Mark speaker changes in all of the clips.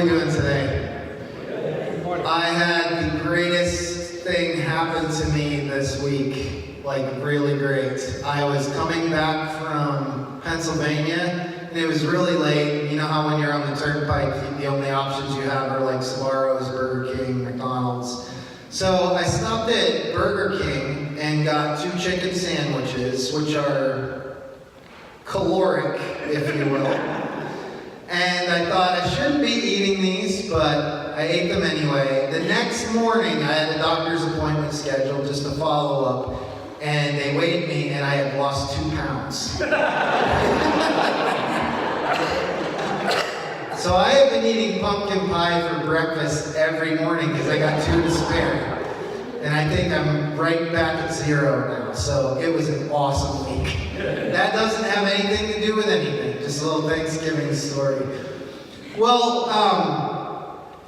Speaker 1: we doing today? I had the greatest thing happen to me this week, like really great. I was coming back from Pennsylvania, and it was really late. You know how when you're on the turnpike, the only options you have are like Sbarro's, Burger King, McDonald's. So I stopped at Burger King and got 2 chicken sandwiches, which are caloric, if you will. And I thought I shouldn't be eating these, but I ate them anyway. The next morning, I had a doctor's appointment scheduled just to follow up, and they weighed me, and I had lost 2 pounds. So I have been eating pumpkin pie for breakfast every morning because I got 2 to spare. And I think I'm right back at 0 now. So it was an awesome week. That doesn't have anything to do with anything. Just a little Thanksgiving story. Well,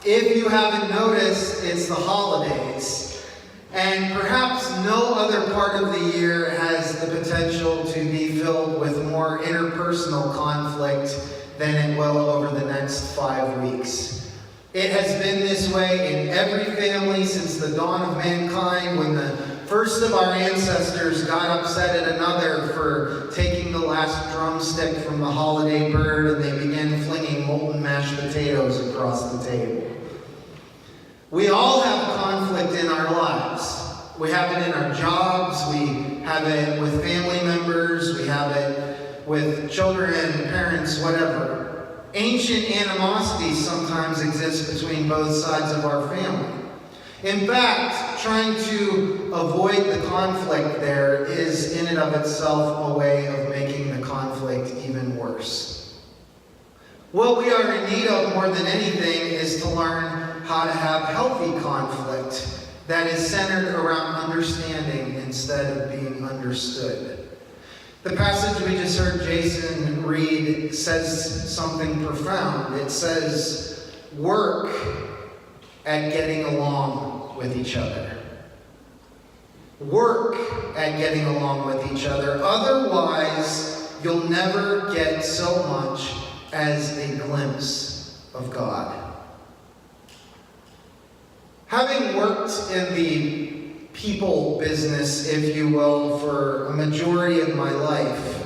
Speaker 1: if you haven't noticed, it's the holidays. And perhaps no other part of the year has the potential to be filled with more interpersonal conflict than it will over the next 5 weeks. It has been this way in every family since the dawn of mankind, when the first of our ancestors got upset at another for taking the last drumstick from the holiday bird, and they began flinging molten mashed potatoes across the table. We all have conflict in our lives. We have it in our jobs, we have it with family members, we have it with children, parents, whatever. Ancient animosity sometimes exists between both sides of our family. In fact, trying to avoid the conflict there is in and of itself a way of making the conflict even worse. What we are in need of more than anything is to learn how to have healthy conflict that is centered around understanding instead of being understood. The passage we just heard Jason read says something profound. It says, work at getting along with each other. Work at getting along with each other. Otherwise, you'll never get so much as a glimpse of God. Having worked in the people business, if you will, for a majority of my life,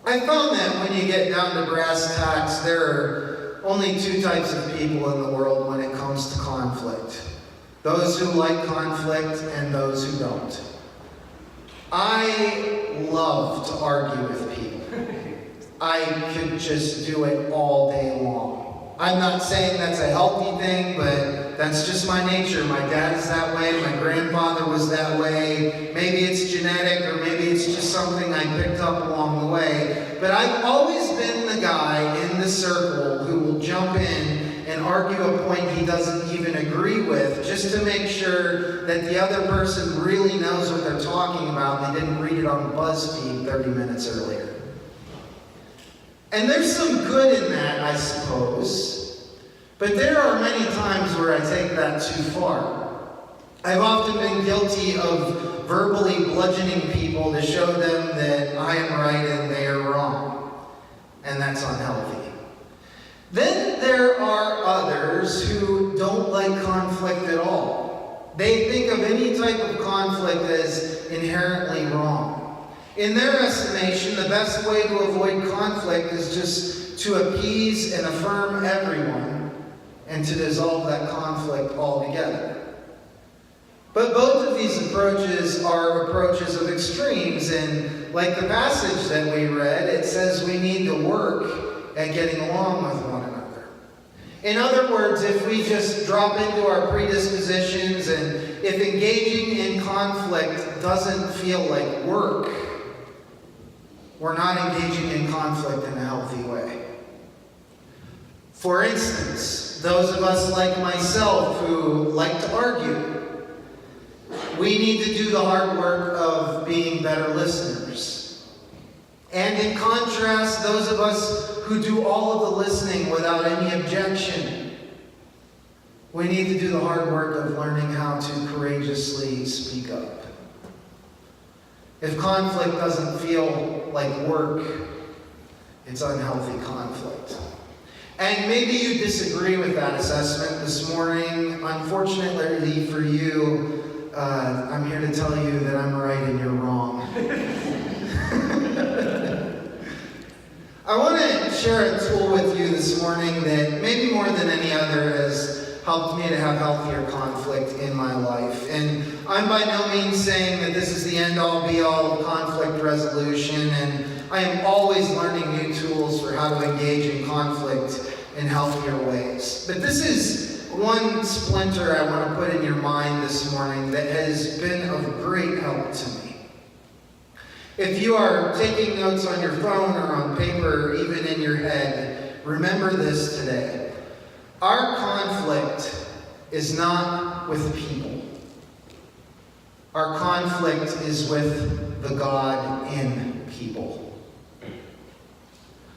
Speaker 1: I found that when you get down to brass tacks, there are only 2 types of people in the world when it comes to conflict. Those who like conflict and those who don't. I love to argue with people. I could just do it all day long. I'm not saying that's a healthy thing, but that's just my nature. My dad is that way. My grandfather was that way. Maybe it's genetic, or maybe it's just something I picked up along the way. But I've always been the guy in the circle who will jump in and argue a point he doesn't even agree with, just to make sure that the other person really knows what they're talking about and they didn't read it on BuzzFeed 30 minutes earlier. And there's some good in that, I suppose. But there are many times where I take that too far. I've often been guilty of verbally bludgeoning people to show them that I am right and they are wrong. And that's unhealthy. Then there are others who don't like conflict at all. They think of any type of conflict as inherently wrong. In their estimation, the best way to avoid conflict is just to appease and affirm everyone and to dissolve that conflict altogether. But both of these approaches are approaches of extremes, and like the passage that we read, it says we need to work at getting along with one another. In other words, if we just drop into our predispositions, and if engaging in conflict doesn't feel like work, we're not engaging in conflict in a healthy way. For instance, those of us like myself who like to argue, we need to do the hard work of being better listeners. And in contrast, those of us who do all of the listening without any objection, we need to do the hard work of learning how to courageously speak up. If conflict doesn't feel like work, it's unhealthy conflict. And maybe you disagree with that assessment this morning. Unfortunately for you, I'm here to tell you that I'm right and you're wrong. I want to share a tool with you this morning that maybe more than any other has helped me to have healthier conflict in my life. And I'm by no means saying that this is the end-all be-all of conflict resolution, and I am always learning new tools for how to engage in conflict in healthier ways. But this is one splinter I want to put in your mind this morning that has been of great help to me. If you are taking notes on your phone or on paper, or even in your head, remember this today. Our conflict is not with people. Our conflict is with the God in people.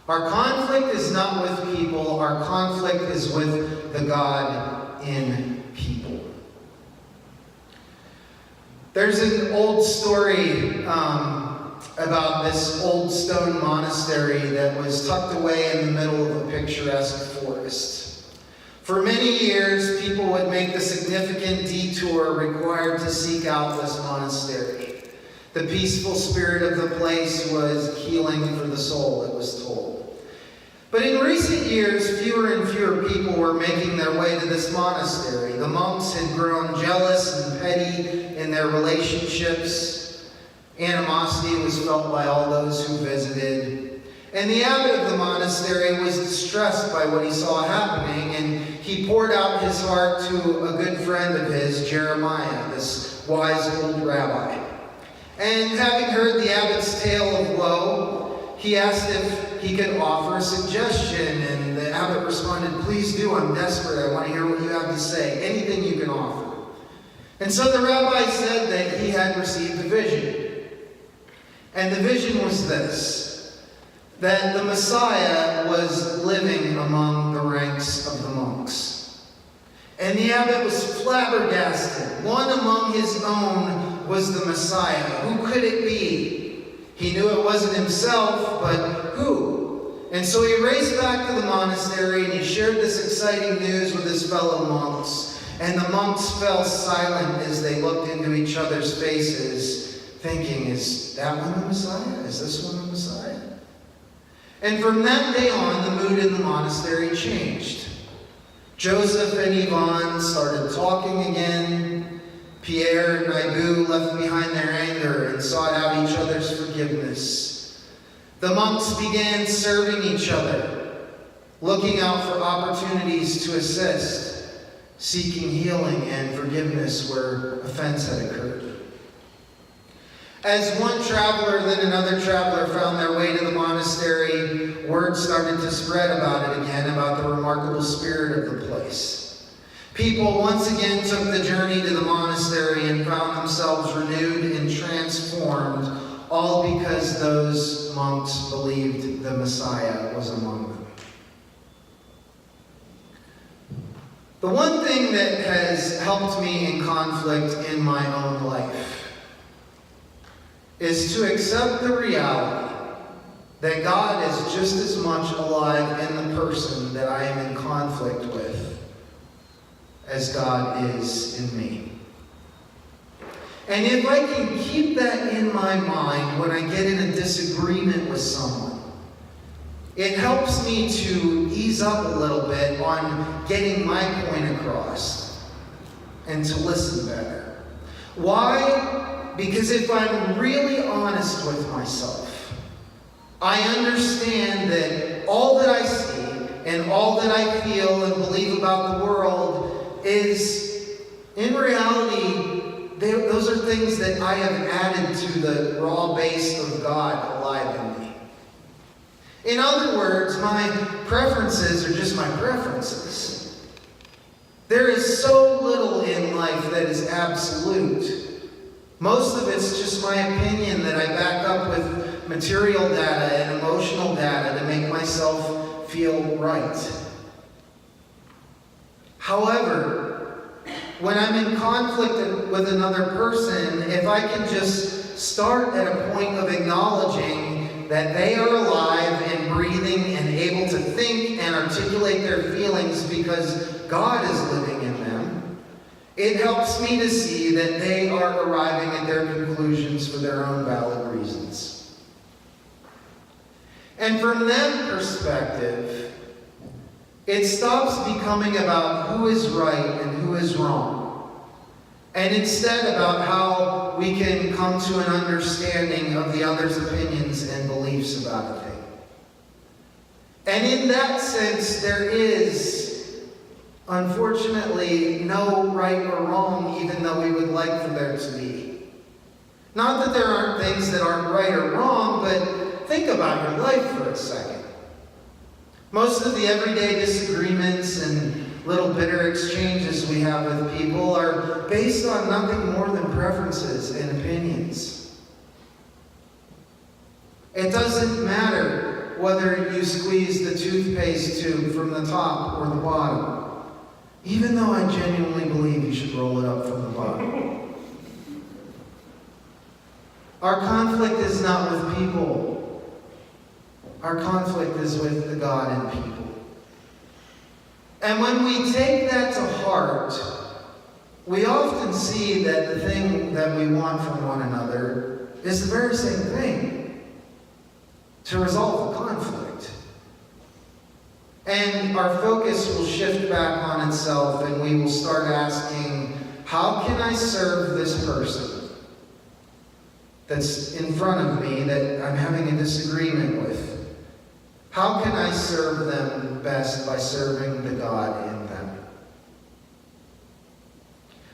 Speaker 1: Our conflict is not with people. Our conflict is with the God in people. There's an old story about this old stone monastery that was tucked away in the middle of a picturesque forest. For many years, people would make the significant detour required to seek out this monastery. The peaceful spirit of the place was healing for the soul, it was told. But in recent years, fewer and fewer people were making their way to this monastery. The monks had grown jealous and petty in their relationships. Animosity was felt by all those who visited. And the abbot of the monastery was distressed by what he saw happening, and he poured out his heart to a good friend of his, Jeremiah, this wise old rabbi. And having heard the abbot's tale of woe, he asked if he could offer a suggestion, and the abbot responded, "Please do, I'm desperate, I want to hear what you have to say, anything you can offer." And so the rabbi said that he had received a vision. And the vision was this, that the Messiah was living among the ranks of the monks. And the abbot was flabbergasted. One among his own was the Messiah. Who could it be? He knew it wasn't himself, but who? And so he raced back to the monastery and he shared this exciting news with his fellow monks. And the monks fell silent as they looked into each other's faces, thinking, is that one the Messiah? Is this one the Messiah? And from that day on, the mood in the monastery changed. Joseph and Yvonne started talking again. Pierre and Ibu left behind their anger and sought out each other's forgiveness. The monks began serving each other, looking out for opportunities to assist, seeking healing and forgiveness where offense had occurred. As one traveler then another traveler found their way to the monastery, word started to spread about it again, about the remarkable spirit of the place. People once again took the journey to the monastery and found themselves renewed and transformed, all because those monks believed the Messiah was among them. The one thing that has helped me in conflict in my own life is to accept the reality that God is just as much alive in the person that I am in conflict with as God is in me. And if I can keep that in my mind when I get in a disagreement with someone, it helps me to ease up a little bit on getting my point across and to listen better. Why? Because if I'm really honest with myself, I understand that all that I see and all that I feel and believe about the world is, in reality, those are things that I have added to the raw base of God alive in me. In other words, my preferences are just my preferences. There is so little in life that is absolute. Most of it's just my opinion that I back up with material data and emotional data to make myself feel right. However, when I'm in conflict with another person, if I can just start at a point of acknowledging that they are alive and breathing and able to think think and articulate their feelings because God is living in them, it helps me to see that they are arriving at their conclusions for their own valid reasons. And from that perspective, it stops becoming about who is right and who is wrong, and instead about how we can come to an understanding of the other's opinions and beliefs about a thing. And in that sense, there is, unfortunately, no right or wrong, even though we would like for there to be. Not that there aren't things that aren't right or wrong, but think about your life for a second. Most of the everyday disagreements and little bitter exchanges we have with people are based on nothing more than preferences and opinions. It doesn't matter whether you squeeze the toothpaste tube from the top or the bottom, even though I genuinely believe you should roll it up from the bottom. Our conflict is not with people. Our conflict is with the God and people. And when we take that to heart, we often see that the thing that we want from one another is the very same thing: to resolve the conflict. And our focus will shift back on itself, and we will start asking, how can I serve this person that's in front of me that I'm having a disagreement with? How can I serve them best by serving the God in them?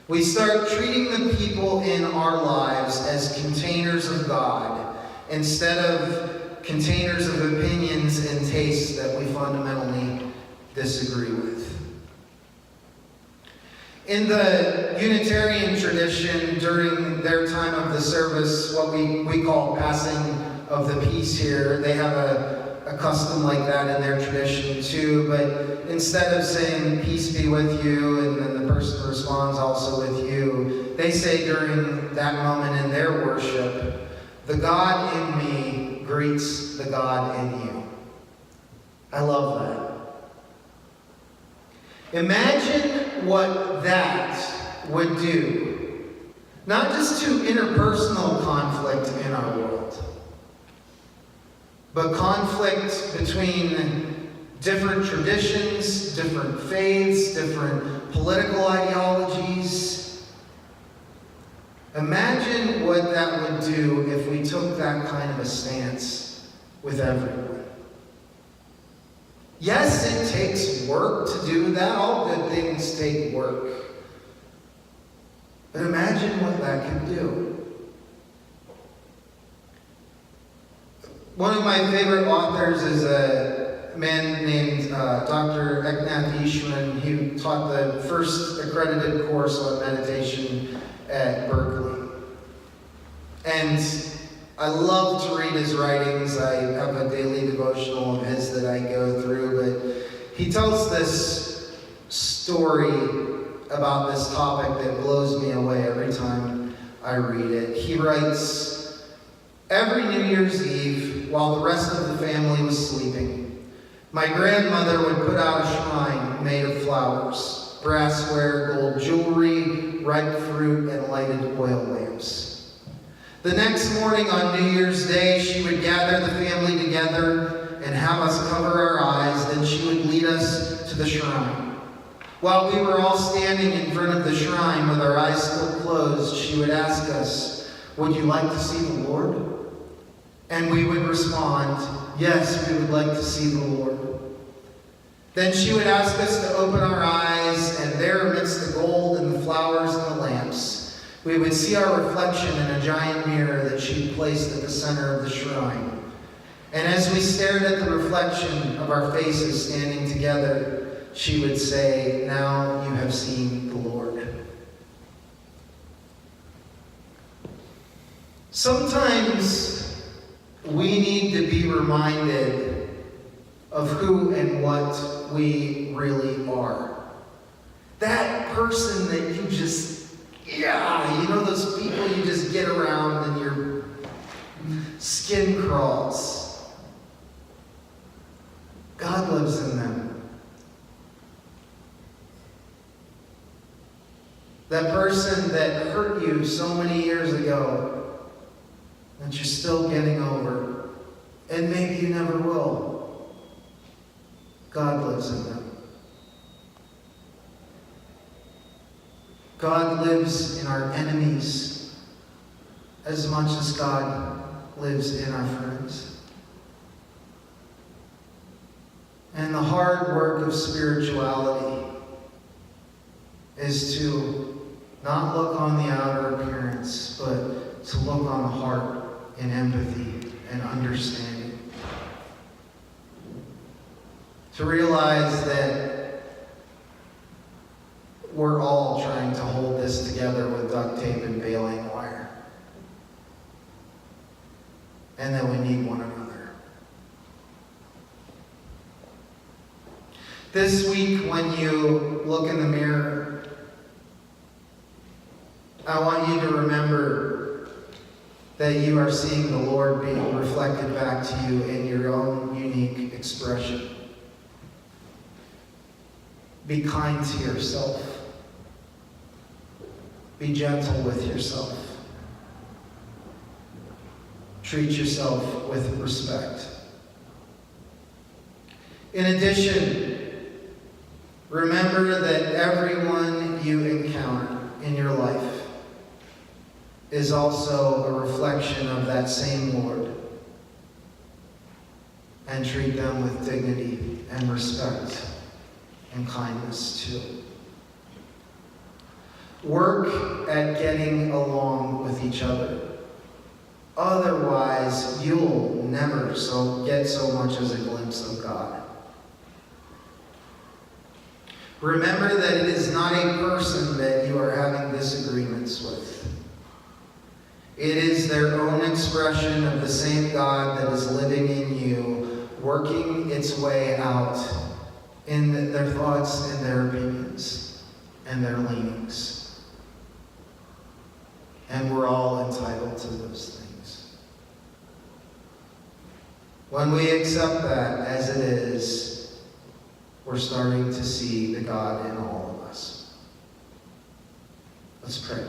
Speaker 1: We start treating the people in our lives as containers of God instead of containers of opinions and tastes that we fundamentally disagree with. In the Unitarian tradition, during their time of the service, what we call passing of the peace here, they have a custom like that in their tradition too, but instead of saying, peace be with you, and then the person responds also with you, they say during that moment in their worship, the God in me greets the God in you. I love that. Imagine what that would do, not just to interpersonal conflict in our world, but conflict between different traditions, different faiths, different political ideologies. Imagine what that would do if we took that kind of a stance with everyone. Yes, it takes work to do that. All good things take work. But imagine what that could do. One of my favorite authors is a man named Dr. Eknath Eastman. He taught the first accredited course on meditation at Berkeley. And I love to read his writings. I have a daily devotional of his that I go through, but he tells this story about this topic that blows me away every time I read it. He writes, "Every New Year's Eve, while the rest of the family was sleeping, my grandmother would put out a shrine made of flowers, brassware, gold jewelry, ripe fruit, and lighted oil lamps. The next morning on New Year's Day, she would gather the family together and have us cover our eyes. Then she would lead us to the shrine. While we were all standing in front of the shrine with our eyes still closed, she would ask us, 'Would you like to see the Lord?' And we would respond, 'Yes, we would like to see the Lord.' Then she would ask us to open our eyes, and there amidst the gold and the flowers and the lamps, we would see our reflection in a giant mirror that she'd placed at the center of the shrine. And as we stared at the reflection of our faces standing together, she would say, 'Now you have seen the Lord.'" Sometimes we need to be reminded of who and what we really are. That person that you just, those people you just get around and your skin crawls. God lives in That person that hurt you so many years ago that you're still getting over, and maybe you never will. God lives in them. God lives in our enemies as much as God lives in our friends. And the hard work of spirituality is to not look on the outer appearance, but to look on the heart in empathy and understanding. To realize that we're all trying to hold this together with duct tape and baling wire. And that we need one another. This week, when you look in the mirror, I want you to remember that you are seeing the Lord being reflected back to you in your own unique expression. Be kind to yourself. Be gentle with yourself. Treat yourself with respect. In addition, remember that everyone you encounter in your life is also a reflection of that same Lord. And treat them with dignity and respect and kindness too. Work at getting along with each other. Otherwise, you'll never get so much as a glimpse of God. Remember that it is not a person that you are having disagreements with. It is their own expression of the same God that is living in you, working its way out in their thoughts and their opinions and their leanings. And we're all entitled to those things. When we accept that as it is, we're starting to see the God in all of us. Let's pray.